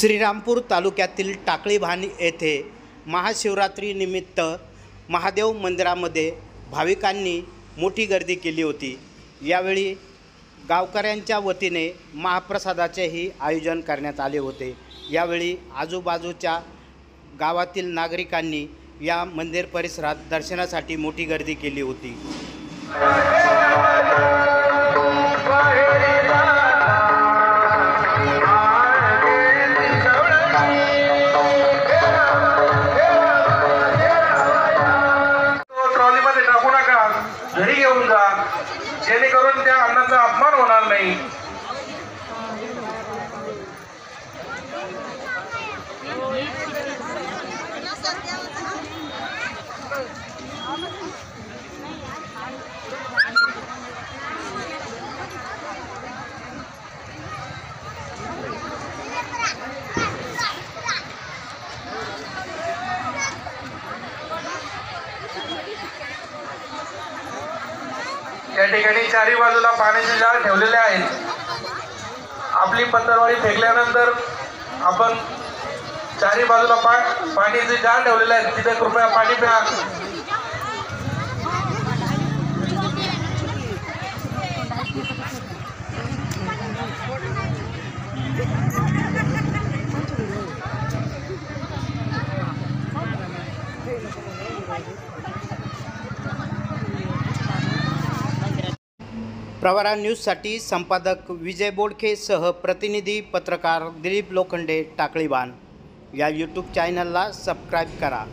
श्रीरामपूर तालुक्यातील टाकळीभान येथे महाशिवरात्रीनिमित्त महादेव मंदिरामध्ये भाविकांनी मोठी गर्दी केली होती। यावेळी गावकऱ्यांच्या वतीने महाप्रसादाचेही आयोजन करण्यात आले होते। यावेळी आजूबाजूच्या गावातील नागरिकांनी या मंदिर परिसरात दर्शनासाठी मोठी गर्दी केली होती। घरी घेऊन जा, जेणेकरून त्या अन्नाचा अपमान होणार नाही। या ठिकाणी चारी बाजूला पाण्याचे जार ठेवलेले आहेत। आपली पत्तरवाडी फेकल्यानंतर आपण चारी बाजूला पाण्याचे जार ठेवलेले आहेत, तिथे कृपया पाणी प्या। प्रवरा न्यूजसाठी संपादक विजय बोडखेसह प्रतिनिधी पत्रकार दिलीप लोखंडे, टाकळीभान। या यूट्यूब चॅनलला सबस्क्राईब करा।